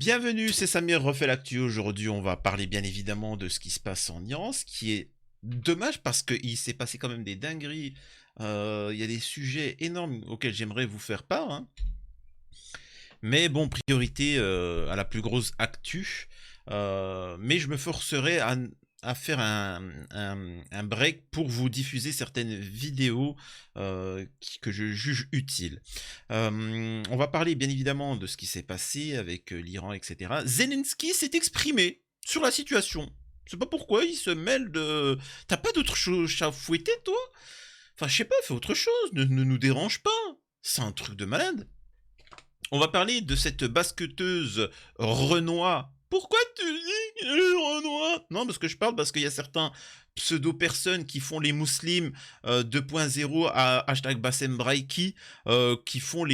Bienvenue, c'est Samir refait l'actu. Aujourd'hui, on va parler bien évidemment de ce qui se passe en Iran, ce qui est dommage parce qu'il s'est passé quand même des dingueries. Il y a des sujets énormes auxquels j'aimerais vous faire part, hein. Mais bon, priorité à la plus grosse actu. Mais je me forcerai à faire un break pour vous diffuser certaines vidéos que je juge utiles. On va parler bien évidemment de ce qui s'est passé avec l'Iran, etc. Zelensky s'est exprimé sur la situation. Je sais pas pourquoi il se mêle de... T'as pas d'autre chose à fouetter, toi? Enfin, je sais pas, fais autre chose, ne nous dérange pas. C'est un truc de malade. On va parler de cette basketteuse Renoir. Pourquoi tu dis Renoir? Non, parce qu'il y a certains pseudo-personnes qui font les musulmans 2.0 à hashtag Bassem Braiki, qui font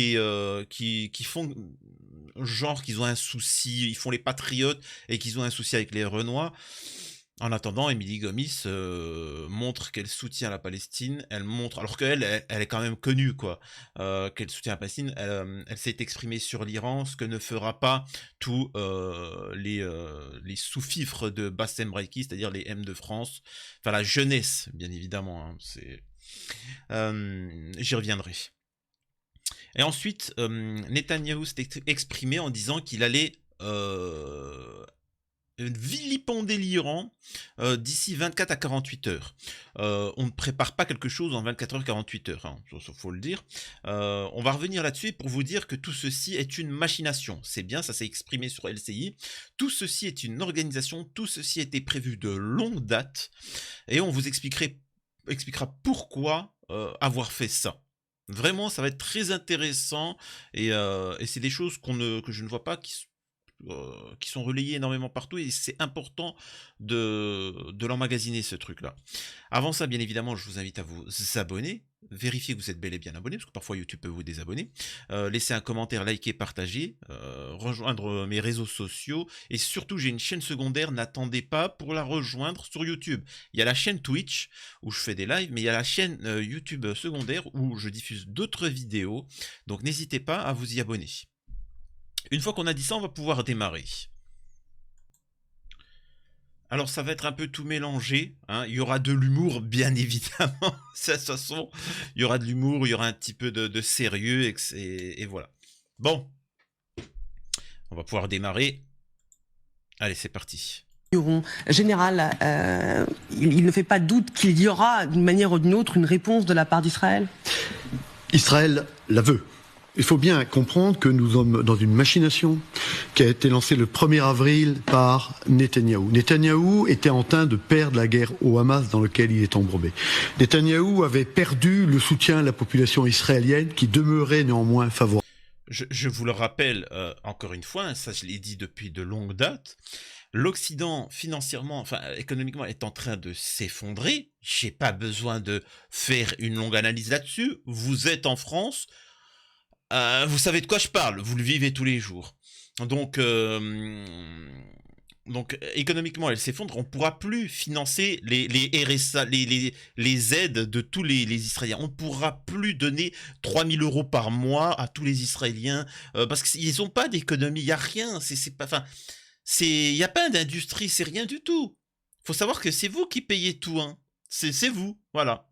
genre qu'ils ont un souci, ils font les patriotes et qu'ils ont un souci avec les Renois. En attendant, Émilie Gomis montre qu'elle soutient la Palestine. Elle montre, alors elle est quand même connue, quoi, qu'elle soutient la Palestine. Elle s'est exprimée sur l'Iran, ce que ne fera pas tous les sous-fifres de Bassem Braiki, c'est-à-dire les M de France, enfin la jeunesse, bien évidemment. Hein, j'y reviendrai. Et ensuite, Netanyahou s'est exprimé en disant qu'il allait vilipender l'Iran d'ici 24 à 48 heures. On ne prépare pas quelque chose en 24 heures, 48 heures, hein, ça faut le dire. On va revenir là-dessus pour vous dire que tout ceci est une machination. C'est bien, ça s'est exprimé sur LCI. Tout ceci est une organisation, tout ceci a été prévu de longue date, et on vous expliquera pourquoi avoir fait ça. Vraiment, ça va être très intéressant, et c'est des choses que je ne vois pas qui sont relayés énormément partout, et c'est important de l'emmagasiner, ce truc-là. Avant ça, bien évidemment, je vous invite à vous abonner, vérifier que vous êtes bel et bien abonné, parce que parfois YouTube peut vous désabonner, laisser un commentaire, liker, partager, rejoindre mes réseaux sociaux, et surtout j'ai une chaîne secondaire, n'attendez pas pour la rejoindre sur YouTube. Il y a la chaîne Twitch où je fais des lives, mais il y a la chaîne YouTube secondaire où je diffuse d'autres vidéos, donc n'hésitez pas à vous y abonner. Une fois qu'on a dit ça, on va pouvoir démarrer. Alors ça va être un peu tout mélangé, hein. Il y aura de l'humour, bien évidemment. Ça, de toute façon, il y aura de l'humour, il y aura un petit peu de sérieux, et voilà. Bon, on va pouvoir démarrer. Allez, c'est parti. Général, il ne fait pas de doute qu'il y aura, d'une manière ou d'une autre, une réponse de la part d'Israël? Israël la veut. Il faut bien comprendre que nous sommes dans une machination qui a été lancée le 1er avril par Netanyahou. Netanyahou était en train de perdre la guerre au Hamas dans lequel il est embourbé. Netanyahou avait perdu le soutien de la population israélienne qui demeurait néanmoins favorable. Je vous le rappelle encore une fois, hein, ça je l'ai dit depuis de longues dates, l'Occident financièrement, enfin économiquement est en train de s'effondrer. J'ai pas besoin de faire une longue analyse là-dessus. Vous êtes en France. Vous savez de quoi je parle, vous le vivez tous les jours. Donc économiquement, elle s'effondre. On ne pourra plus financer les RSA, les aides de tous les Israéliens. On ne pourra plus donner 3000 € par mois à tous les Israéliens parce qu'ils n'ont pas d'économie. Il n'y a rien. Il n'y a pas d'industrie, c'est rien du tout. Il faut savoir que c'est vous qui payez tout, hein. C'est vous, voilà.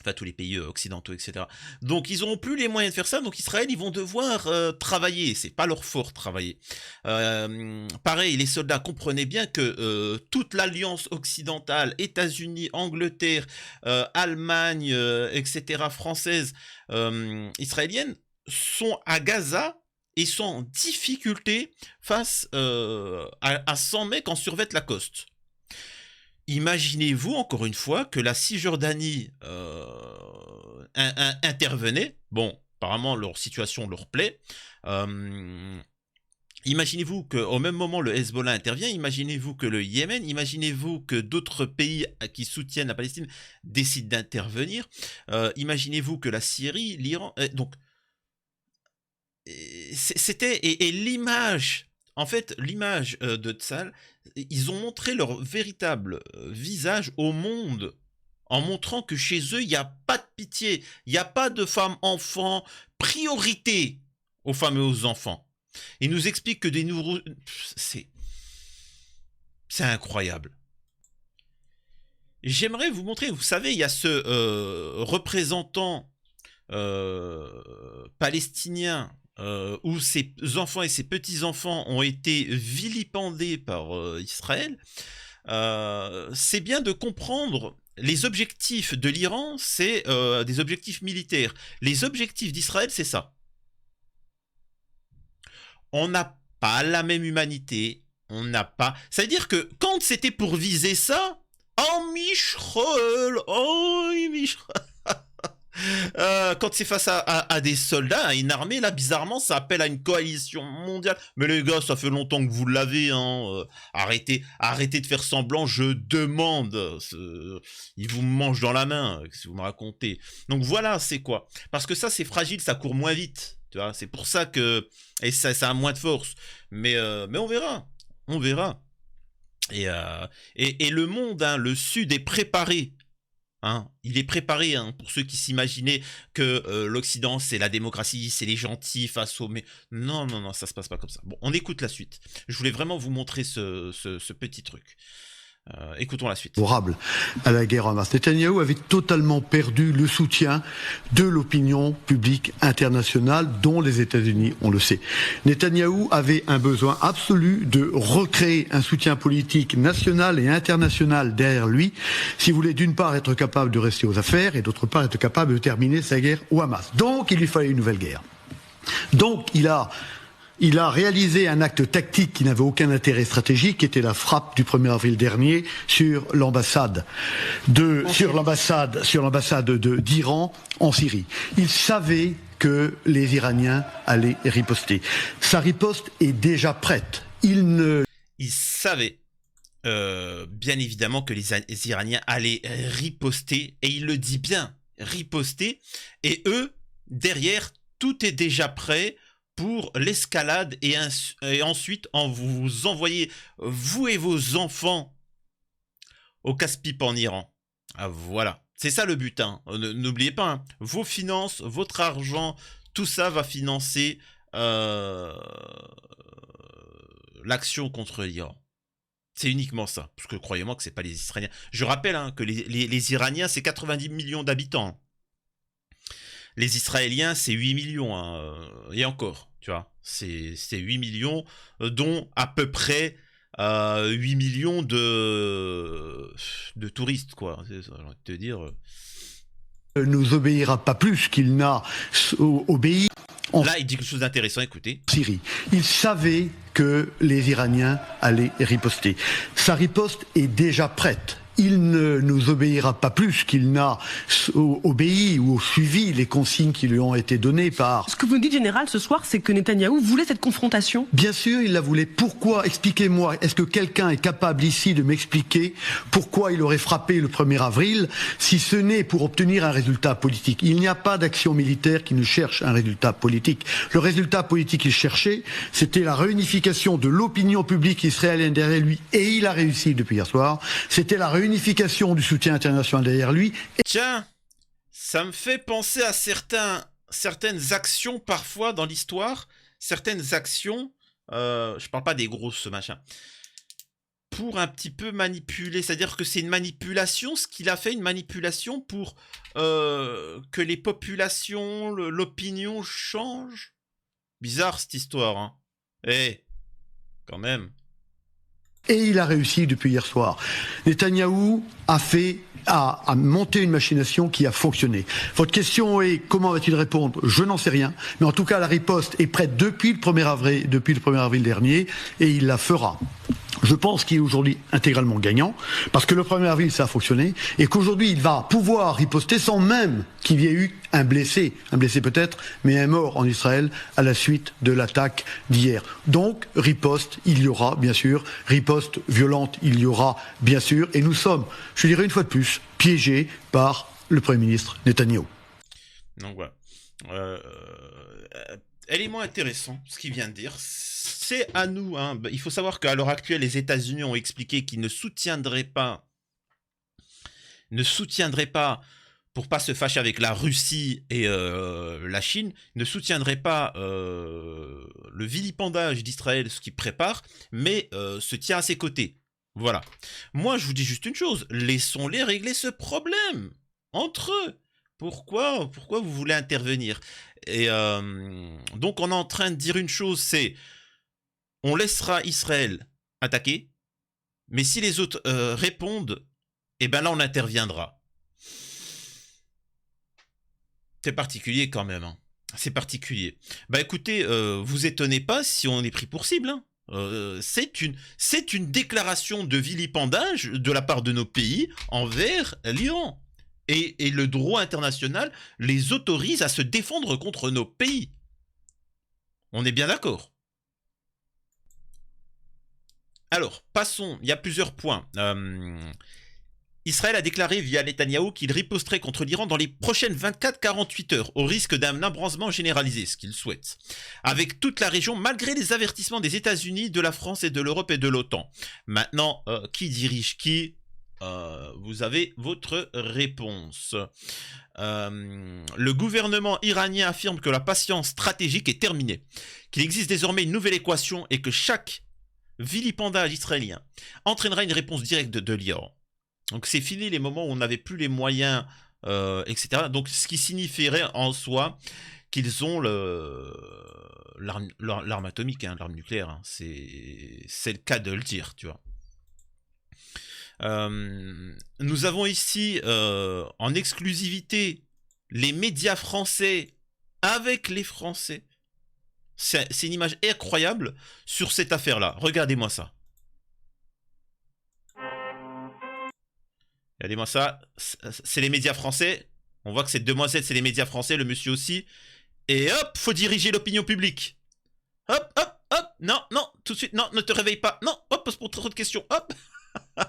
Enfin tous les pays occidentaux, etc. Donc ils n'auront plus les moyens de faire ça, donc Israël, ils vont devoir travailler, c'est pas leur fort travailler. Pareil, les soldats comprenaient bien que toute l'alliance occidentale, États-Unis, Angleterre, Allemagne, etc., française, israélienne, sont à Gaza et sont en difficulté face à 100 mecs en survêt Lacoste. Imaginez-vous, encore une fois, que la Cisjordanie intervenait. Bon, apparemment, leur situation leur plaît. Imaginez-vous qu'au même moment, le Hezbollah intervient. Imaginez-vous que le Yémen, imaginez-vous que d'autres pays qui soutiennent la Palestine décident d'intervenir. Imaginez-vous que la Syrie, l'Iran... donc, c'était... Et l'image... En fait, l'image de Tzal, ils ont montré leur véritable visage au monde en montrant que chez eux, il n'y a pas de pitié, il n'y a pas de femmes, enfants, priorité aux femmes et aux enfants. Il nous explique que des nouveaux... C'est incroyable. J'aimerais vous montrer, vous savez, il y a ce représentant palestinien où ses enfants et ses petits-enfants ont été vilipendés par Israël. C'est bien de comprendre les objectifs de l'Iran, c'est des objectifs militaires. Les objectifs d'Israël, c'est ça. On n'a pas la même humanité, on n'a pas... Ça veut dire que quand c'était pour viser ça, oh Michel, oh Michel... quand c'est face à des soldats, à une armée, là, bizarrement, ça appelle à une coalition mondiale. Mais les gars, ça fait longtemps que vous l'avez, hein. Arrêtez de faire semblant, je demande. Ils vous mangent dans la main, si vous me racontez. Donc voilà, c'est quoi. Parce que ça, c'est fragile, ça court moins vite. Tu vois, c'est pour ça que... Et ça a moins de force. Mais on verra. On verra. Et le monde, hein, le Sud est préparé. Hein, il est préparé, hein, pour ceux qui s'imaginaient que l'Occident c'est la démocratie, c'est les gentils face aux... Mais non, non, non, ça se passe pas comme ça. Bon, on écoute la suite. Je voulais vraiment vous montrer ce petit truc. Écoutons la suite. Favorable à la guerre Hamas. Netanyahou avait totalement perdu le soutien de l'opinion publique internationale, dont les États-Unis, on le sait. Netanyahou avait un besoin absolu de recréer un soutien politique national et international derrière lui, s'il voulait d'une part être capable de rester aux affaires et d'autre part être capable de terminer sa guerre au Hamas. Donc il lui fallait une nouvelle guerre. Donc il a réalisé un acte tactique qui n'avait aucun intérêt stratégique, qui était la frappe du 1er avril dernier sur l'ambassade d'Iran en Syrie. Il savait que les Iraniens allaient riposter. Sa riposte est déjà prête. Il savait bien évidemment que les Iraniens allaient riposter, et il le dit bien, riposter, et eux, derrière, tout est déjà prêt pour l'escalade, et ensuite vous envoyez, vous et vos enfants, au casse-pipe en Iran. Ah, voilà, c'est ça le but, hein. N'oubliez pas, hein, vos finances, votre argent, tout ça va financer l'action contre l'Iran. C'est uniquement ça, parce que croyez-moi que c'est pas les Israéliens. Je rappelle, hein, que les Iraniens, c'est 90 millions d'habitants. Les Israéliens, c'est 8 millions, hein, et encore, tu vois. C'est 8 millions, dont à peu près 8 millions de touristes, quoi. J'ai envie de te dire. nous obéira pas plus qu'il n'a obéi. Là, il dit quelque chose d'intéressant, écoutez. Syrie. Il savait que les Iraniens allaient riposter. Sa riposte est déjà prête. Il ne nous obéira pas plus qu'il n'a obéi ou suivi les consignes qui lui ont été données par... Ce que vous nous dites, général, ce soir, c'est que Netanyahou voulait cette confrontation. Bien sûr, il la voulait. Pourquoi? Expliquez-moi. Est-ce que quelqu'un est capable ici de m'expliquer pourquoi il aurait frappé le 1er avril, si ce n'est pour obtenir un résultat politique? Il n'y a pas d'action militaire qui ne cherche un résultat politique. Le résultat politique qu'il cherchait, c'était la réunification de l'opinion publique israélienne derrière lui, et il a réussi depuis hier soir. C'était la réunification du soutien international derrière lui. Tiens, ça me fait penser à certaines actions parfois dans l'histoire, certaines actions, je parle pas des grosses machins, pour un petit peu manipuler, c'est-à-dire que c'est une manipulation, ce qu'il a fait, une manipulation pour que les populations, l'opinion change. Bizarre cette histoire, hein. Eh, quand même. Et il a réussi depuis hier soir. Netanyahou a monté une machination qui a fonctionné. Votre question est comment va-t-il répondre? Je n'en sais rien. Mais en tout cas, la riposte est prête depuis le 1er avril dernier, et il la fera. Je pense qu'il est aujourd'hui intégralement gagnant, parce que le 1er avril, ça a fonctionné, et qu'aujourd'hui, il va pouvoir riposter sans même qu'il y ait eu un blessé peut-être, mais un mort en Israël à la suite de l'attaque d'hier. Donc, riposte, il y aura, bien sûr, riposte violente, il y aura, bien sûr, et nous sommes, je dirais une fois de plus, piégés par le Premier ministre Netanyahou. Donc voilà. Élément intéressant, ce qu'il vient de dire. C'est à nous, hein. Il faut savoir qu'à l'heure actuelle, les États-Unis ont expliqué qu'ils ne soutiendraient pas pour pas se fâcher avec la Russie et la Chine, ne soutiendrait pas le vilipendage d'Israël, ce qu'il prépare, mais se tient à ses côtés. Voilà. Moi, je vous dis juste une chose, laissons-les régler ce problème entre eux. Pourquoi vous voulez intervenir? Et donc, on est en train de dire une chose, c'est on laissera Israël attaquer, mais si les autres répondent, eh ben là, on interviendra. C'est particulier quand même. Hein. C'est particulier. Bah écoutez, vous étonnez pas si on est pris pour cible. Hein. C'est une déclaration de vilipendage de la part de nos pays envers l'Iran. Et le droit international les autorise à se défendre contre nos pays. On est bien d'accord. Alors, passons. Il y a plusieurs points. Israël a déclaré via Netanyahou qu'il riposterait contre l'Iran dans les prochaines 24-48 heures, au risque d'un embrasement généralisé, ce qu'il souhaite, avec toute la région, malgré les avertissements des États-Unis, de la France et de l'Europe et de l'OTAN. Maintenant, qui dirige qui? Vous avez votre réponse. Le gouvernement iranien affirme que la patience stratégique est terminée, qu'il existe désormais une nouvelle équation et que chaque vilipendage israélien entraînera une réponse directe de l'Iran. Donc c'est fini les moments où on n'avait plus les moyens, etc. Donc ce qui signifierait en soi qu'ils ont l'arme atomique, hein, l'arme nucléaire. Hein. C'est le cas de le dire, tu vois. Nous avons ici en exclusivité les médias français avec les Français. C'est une image incroyable sur cette affaire-là. Regardez-moi ça. Regardez-moi ça. C'est les médias français. On voit que cette demoiselle, c'est les médias français, le monsieur aussi. Et hop, faut diriger l'opinion publique. Hop, hop, hop. Non, non, tout de suite, non, ne te réveille pas. Non, hop, pose pour trop de questions. Hop. Hop,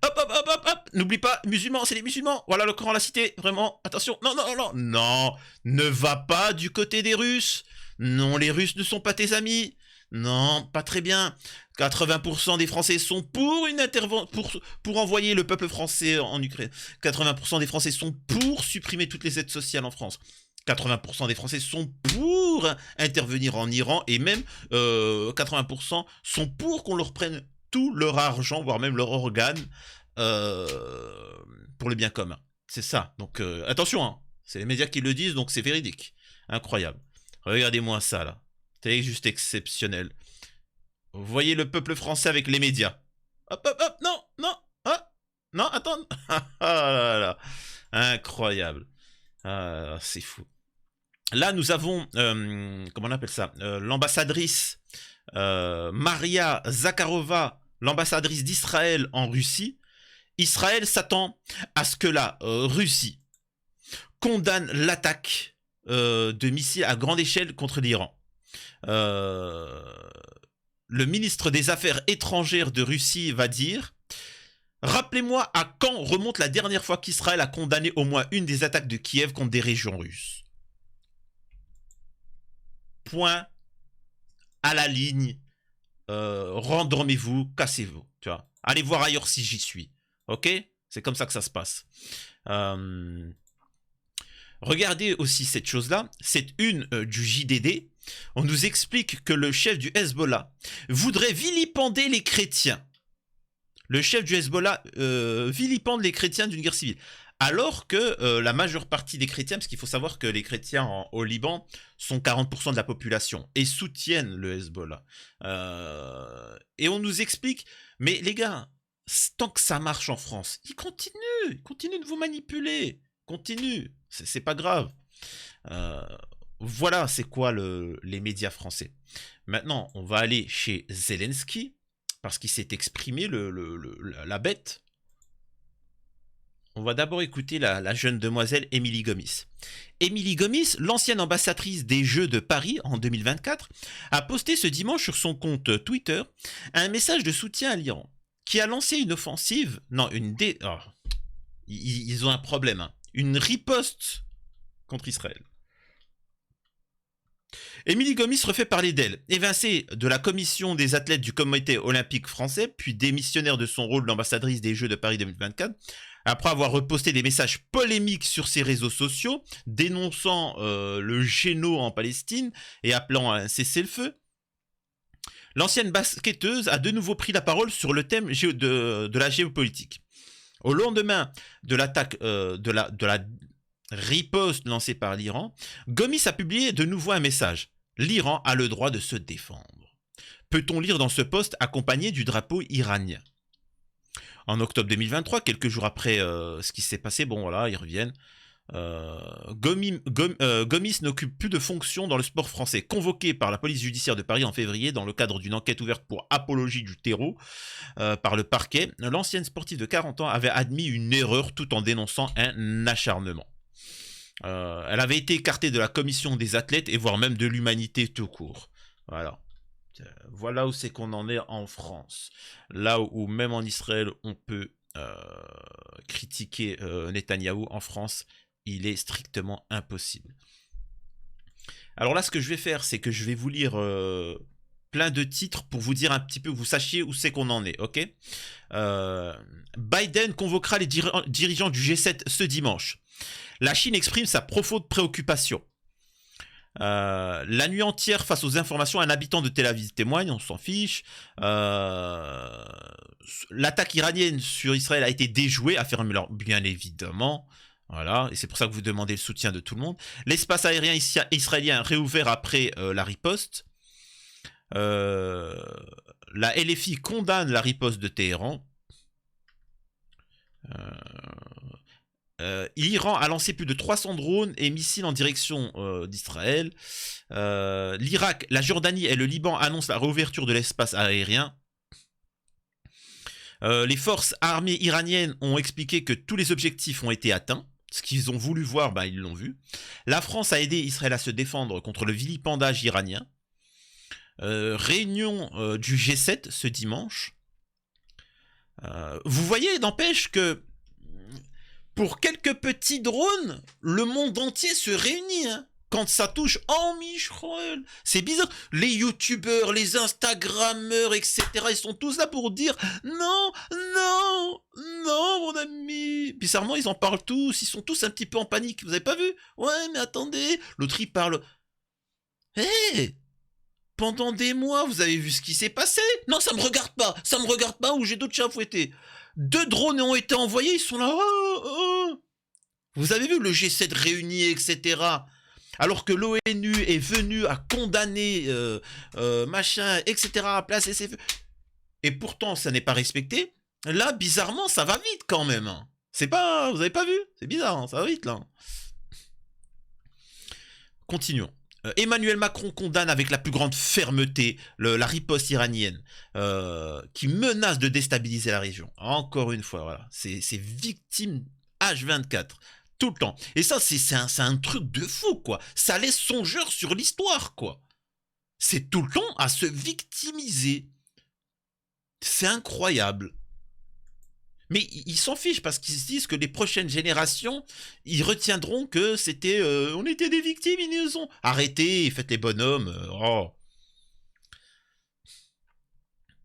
hop, hop, hop, hop. N'oublie pas, musulmans, c'est les musulmans. Voilà le Coran l'a cité. Vraiment, attention. Non, non, non, non. Ne va pas du côté des Russes. Non, les Russes ne sont pas tes amis. Non, pas très bien. 80% des Français sont pour une intervention, pour envoyer le peuple français en Ukraine. 80% des Français sont pour supprimer toutes les aides sociales en France. 80% des Français sont pour intervenir en Iran et même 80% sont pour qu'on leur prenne tout leur argent, voire même leurs organes, pour le bien commun. C'est ça. Donc attention, hein. C'est les médias qui le disent, donc c'est véridique. Incroyable. Regardez-moi ça, là. C'est juste exceptionnel. Vous voyez le peuple français avec les médias. Hop, hop, hop, non, non, ah, non, attends. Ah là là. Incroyable. Ah, c'est fou. Là, nous avons, comment on appelle ça, l'ambassadrice Maria Zakharova, l'ambassadrice d'Israël en Russie. Israël s'attend à ce que la Russie condamne l'attaque de missiles à grande échelle contre l'Iran. Le ministre des Affaires étrangères de Russie va dire « Rappelez-moi à quand remonte la dernière fois qu'Israël a condamné au moins une des attaques de Kiev contre des régions russes. » Point à la ligne. Rendormez-vous, cassez-vous. Tu vois. Allez voir ailleurs si j'y suis. Ok? C'est comme ça que ça se passe. Regardez aussi cette chose-là. C'est une du JDD. On nous explique que le chef du Hezbollah voudrait vilipender les chrétiens. Le chef du Hezbollah vilipende les chrétiens d'une guerre civile. Alors que la majeure partie des chrétiens, parce qu'il faut savoir que les chrétiens au Liban sont 40% de la population et soutiennent le Hezbollah. Et on nous explique, mais les gars, tant que ça marche en France, ils continuent de vous manipuler. Continue, c'est pas grave. Voilà, c'est quoi les médias français. Maintenant, on va aller chez Zelensky, parce qu'il s'est exprimé, la bête. On va d'abord écouter la jeune demoiselle Émilie Gomis. Émilie Gomis, l'ancienne ambassadrice des Jeux de Paris en 2024, a posté ce dimanche sur son compte Twitter un message de soutien à l'Iran, qui a lancé une offensive, non, ils ont un problème, hein, une riposte contre Israël. Émilie Gomis refait parler d'elle. Évincée de la commission des athlètes du comité olympique français, puis démissionnaire de son rôle d'ambassadrice des Jeux de Paris 2024, après avoir reposté des messages polémiques sur ses réseaux sociaux, dénonçant le génocide en Palestine et appelant à un cessez-le-feu, l'ancienne basketteuse a de nouveau pris la parole sur le thème de la géopolitique. Au lendemain de l'attaque de la riposte lancée par l'Iran, Gomis a publié de nouveau un message. L'Iran a le droit de se défendre. Peut-on lire dans ce post accompagné du drapeau iranien. En octobre 2023, quelques jours après ce qui s'est passé, bon voilà, ils reviennent. Gomis n'occupe plus de fonction dans le sport français. Convoqué par la police judiciaire de Paris en février dans le cadre d'une enquête ouverte pour apologie du terreau par le parquet, l'ancienne sportive de 40 ans avait admis une erreur tout en dénonçant un acharnement. Elle avait été écartée de la commission des athlètes et voire même de l'humanité tout court. Voilà. Voilà où c'est qu'on en est en France. Là où même en Israël, on peut critiquer Netanyahou, en France, il est strictement impossible. Alors là, ce que je vais faire, c'est que je vais vous lire plein de titres pour vous dire un petit peu, vous sachiez où c'est qu'on en est, ok? Biden convoquera les dirigeants du G7 ce dimanche. La Chine exprime sa profonde préoccupation. La nuit entière face aux informations, un habitant de Tel Aviv témoigne, on s'en fiche. L'attaque iranienne sur Israël a été déjouée, affirme bien évidemment. Voilà, et c'est pour ça que vous demandez le soutien de tout le monde. L'espace aérien israélien réouvert après la riposte. La LFI condamne la riposte de Téhéran. L'Iran a lancé plus de 300 drones et missiles en direction d'Israël. L'Irak, la Jordanie et le Liban annoncent la réouverture de l'espace aérien. Les forces armées iraniennes ont expliqué que tous les objectifs ont été atteints. Ce qu'ils ont voulu voir, bah, ils l'ont vu. La France a aidé Israël à se défendre contre le vilipendage iranien. Réunion du G7 ce dimanche. Vous voyez, n'empêche que pour quelques petits drones, le monde entier se réunit. Hein. Quand ça touche, oh Michel, c'est bizarre. Les youtubeurs, les instagrammeurs, etc., ils sont tous là pour dire non, non, non, mon ami. Bizarrement, ils en parlent tous, ils sont tous un petit peu en panique. Vous avez pas vu? Ouais, mais attendez. L'autre, il parle. Hé, hey, pendant des mois, vous avez vu ce qui s'est passé? Non, ça me regarde pas, ou j'ai d'autres chats à fouetter. 2 drones ont été envoyés, ils sont là. Oh, oh. Vous avez vu le G7 réuni, etc. Alors que l'ONU est venue à condamner machin, etc. à placer ses feux. Et pourtant, ça n'est pas respecté. Là, bizarrement, ça va vite quand même. C'est pas, vous avez pas vu? C'est bizarre, hein, ça va vite là. Continuons. Emmanuel Macron condamne avec la plus grande fermeté la riposte iranienne qui menace de déstabiliser la région. Encore une fois, voilà, c'est victime H24 tout le temps. Et ça, c'est un truc de fou, quoi. Ça laisse songeur sur l'histoire, quoi. C'est tout le temps à se victimiser. C'est incroyable. Mais ils s'en fichent parce qu'ils se disent que les prochaines générations, ils retiendront que c'était... on était des victimes, ils nous ont... Arrêtez, faites les bonhommes. Oh.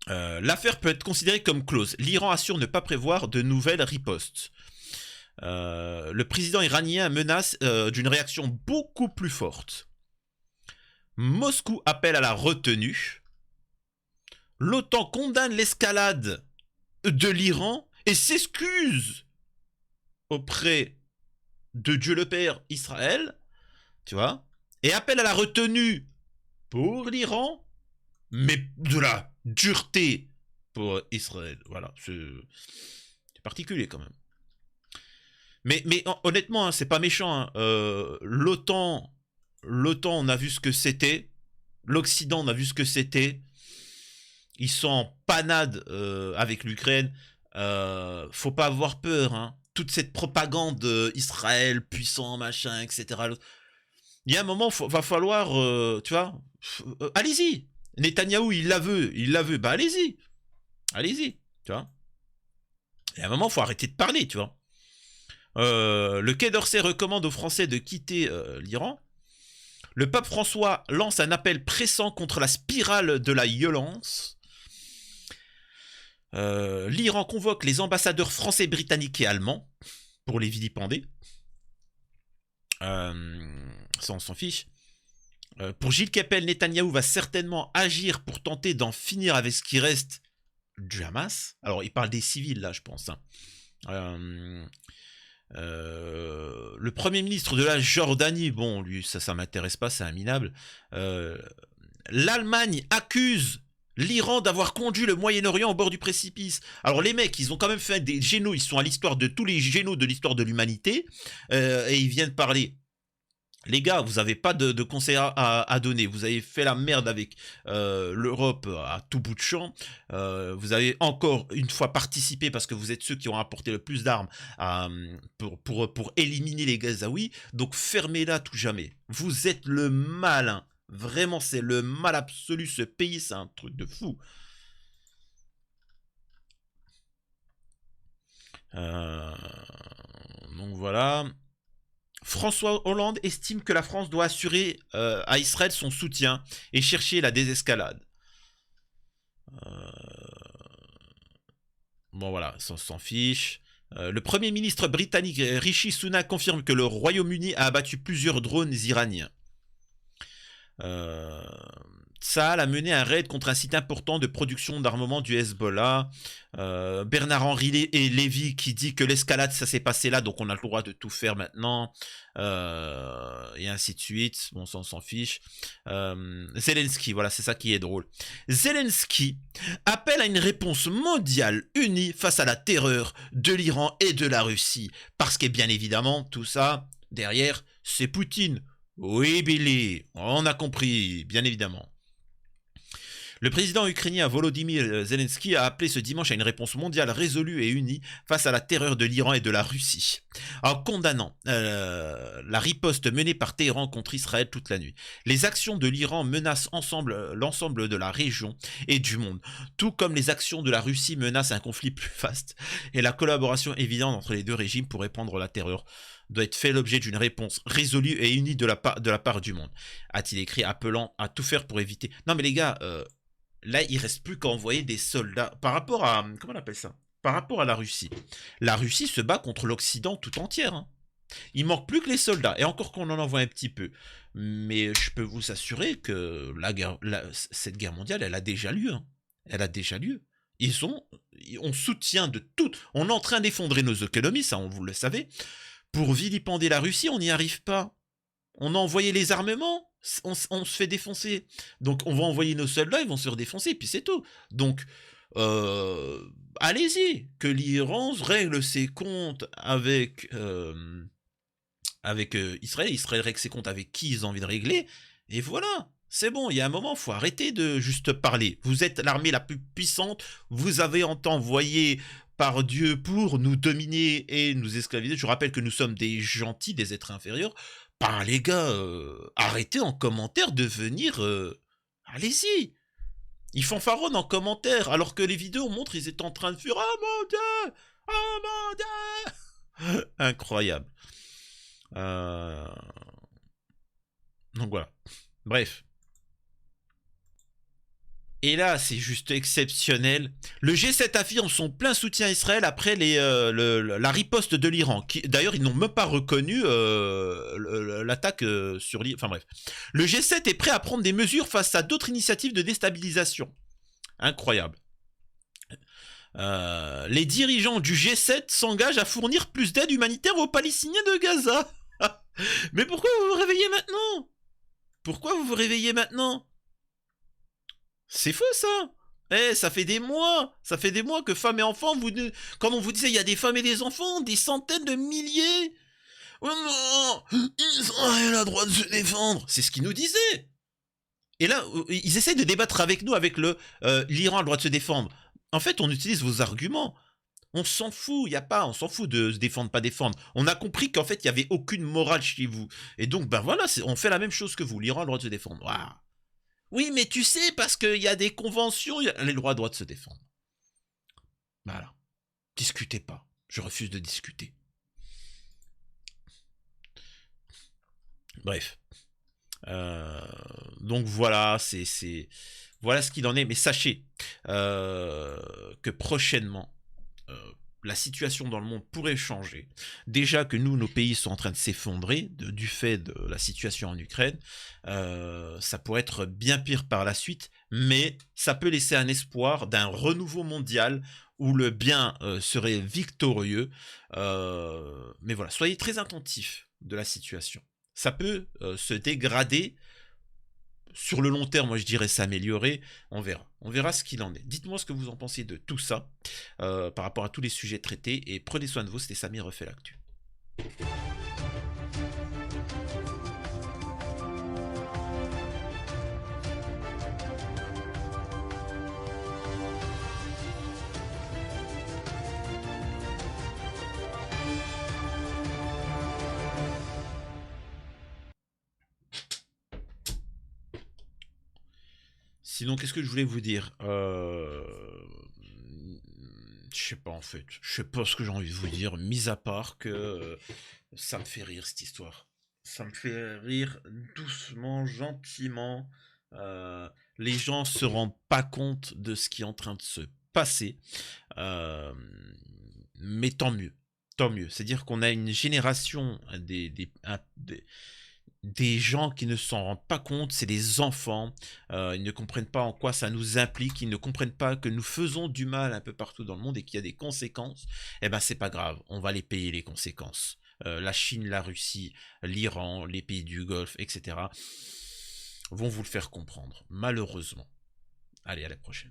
L'affaire peut être considérée comme close. L'Iran assure ne pas prévoir de nouvelles ripostes. Le président iranien menace d'une réaction beaucoup plus forte. Moscou appelle à la retenue. L'OTAN condamne l'escalade de l'Iran et s'excuse auprès de Dieu le Père Israël, tu vois, et appelle à la retenue pour l'Iran, mais de la dureté pour Israël. Voilà, c'est particulier quand même. Mais honnêtement, hein, c'est pas méchant. Hein. L'OTAN, on a vu ce que c'était. L'Occident, on a vu ce que c'était. Ils sont en panade avec l'Ukraine. Faut pas avoir peur. Hein. Toute cette propagande Israël, puissant, machin, etc. Il y a un moment, va falloir, tu vois, allez-y. Netanyahou, il la veut. Bah allez-y. Allez-y, tu vois. Il y a un moment, faut arrêter de parler, tu vois. Le Quai d'Orsay recommande aux Français de quitter l'Iran. Le pape François lance un appel pressant contre la spirale de la violence. L'Iran convoque les ambassadeurs français, britanniques et allemands pour les vilipender. Ça, on s'en fiche. Pour Gilles Kepel, Netanyahou va certainement agir pour tenter d'en finir avec ce qui reste du Hamas. Alors, il parle des civils, là, je pense. Hein. Le premier ministre de la Jordanie, bon, lui, ça m'intéresse pas, c'est un minable. L'Allemagne accuse l'Iran d'avoir conduit le Moyen-Orient au bord du précipice. Alors les mecs, ils ont quand même fait des génos, ils sont à l'histoire de tous les génos de l'histoire de l'humanité, et ils viennent parler. Les gars, vous n'avez pas de conseils à donner. Vous avez fait la merde avec l'Europe à tout bout de champ. Vous avez encore une fois participé, parce que vous êtes ceux qui ont apporté le plus d'armes pour éliminer les Gazaouis. Donc fermez-la tout jamais. Vous êtes le malin. Vraiment, c'est le mal absolu. Ce pays, c'est un truc de fou. Donc voilà. François Hollande estime que la France doit assurer à Israël son soutien et chercher la désescalade. Bon voilà, ça s'en fiche. Le Premier ministre britannique Rishi Sunak confirme que le Royaume-Uni a abattu plusieurs drones iraniens. Tsahal a mené un raid contre un site important de production d'armement du Hezbollah. Bernard-Henri Lévy qui dit que l'escalade, ça s'est passé là, donc on a le droit de tout faire maintenant. Et ainsi de suite. Bon, ça, on s'en fiche. Zelensky, voilà, c'est ça qui est drôle. Zelensky appelle à une réponse mondiale unie face à la terreur de l'Iran et de la Russie. Parce que, bien évidemment, tout ça, derrière, c'est Poutine. Oui, Billy, on a compris, bien évidemment. Le président ukrainien Volodymyr Zelensky a appelé ce dimanche à une réponse mondiale résolue et unie face à la terreur de l'Iran et de la Russie, en condamnant la riposte menée par Téhéran contre Israël toute la nuit. Les actions de l'Iran menacent l'ensemble de la région et du monde, tout comme les actions de la Russie menacent un conflit plus vaste, et la collaboration évidente entre les deux régimes pour répandre la terreur doit être fait l'objet d'une réponse résolue et unie de la part du monde, a-t-il écrit, appelant à tout faire pour éviter... Non mais les gars, là il reste plus qu'à envoyer des soldats, par rapport à... Comment on appelle ça? Par rapport à la Russie. La Russie se bat contre l'Occident tout entière. Hein. Il manque plus que les soldats, et encore qu'on en envoie un petit peu. Mais je peux vous assurer que cette guerre mondiale, elle a déjà lieu. Hein. Elle a déjà lieu. On soutient de tout... On est en train d'effondrer nos économies, ça vous le savez. Pour vilipender la Russie, on n'y arrive pas. On a envoyé les armements, on se fait défoncer. Donc on va envoyer nos soldats, ils vont se faire défoncer, puis c'est tout. Donc, allez-y, que l'Iran règle ses comptes avec Israël. Israël règle ses comptes avec qui ils ont envie de régler. Et voilà, c'est bon, il y a un moment, il faut arrêter de juste parler. Vous êtes l'armée la plus puissante, vous avez envoyé par Dieu pour nous dominer et nous esclaviser. Je rappelle que nous sommes des gentils, des êtres inférieurs. Ben les gars, arrêtez en commentaire de venir... allez-y. Ils fanfaronnent en commentaire, alors que les vidéos montrent qu'ils étaient en train de fuir. Oh mon Dieu! Oh mon Dieu! Incroyable. Donc voilà. Bref. Et là, c'est juste exceptionnel. Le G7 affirme son plein soutien à Israël après la riposte de l'Iran. D'ailleurs, ils n'ont même pas reconnu l'attaque sur l'Iran. Enfin bref. Le G7 est prêt à prendre des mesures face à d'autres initiatives de déstabilisation. Incroyable. Les dirigeants du G7 s'engagent à fournir plus d'aide humanitaire aux Palestiniens de Gaza. Mais pourquoi vous vous réveillez maintenant? Pourquoi vous vous réveillez maintenant? C'est faux ça. Ça fait des mois que femmes et enfants, quand on vous disait il y a des femmes et des enfants, des centaines de milliers. Oh non, Israël a le droit de se défendre. C'est ce qu'ils nous disaient. Et là, ils essayent de débattre avec nous, avec l'Iran a le droit de se défendre. En fait, on utilise vos arguments. On s'en fout, on s'en fout de se défendre, pas défendre. On a compris qu'en fait, il n'y avait aucune morale chez vous. Et donc, ben voilà, on fait la même chose que vous. L'Iran a le droit de se défendre. Waouh. Oui, mais tu sais, parce qu'il y a des conventions, il y a le droit de se défendre. Voilà. Discutez pas. Je refuse de discuter. Bref. Donc voilà, Voilà ce qu'il en est. Mais sachez que prochainement, la situation dans le monde pourrait changer. Déjà que nous, nos pays sont en train de s'effondrer du fait de la situation en Ukraine. Ça pourrait être bien pire par la suite, mais ça peut laisser un espoir d'un renouveau mondial où le bien serait victorieux. Mais voilà, soyez très attentifs de la situation. Ça peut se dégrader. Sur le long terme, moi je dirais s'améliorer, on verra. On verra ce qu'il en est. Dites-moi ce que vous en pensez de tout ça, par rapport à tous les sujets traités, et prenez soin de vous, c'était Samir refait l'actu. Sinon, qu'est-ce que je voulais vous dire? Je sais pas en fait. Je sais pas ce que j'ai envie de vous dire, mis à part que ça me fait rire cette histoire. Ça me fait rire doucement, gentiment. Les gens se rendent pas compte de ce qui est en train de se passer. Euh, mais tant mieux. Tant mieux. C'est-à-dire qu'on a une génération des gens qui ne s'en rendent pas compte, c'est des enfants, ils ne comprennent pas en quoi ça nous implique, ils ne comprennent pas que nous faisons du mal un peu partout dans le monde et qu'il y a des conséquences. Eh ben c'est pas grave, on va les payer les conséquences. La Chine, la Russie, l'Iran, les pays du Golfe, etc. vont vous le faire comprendre, malheureusement. Allez, à la prochaine.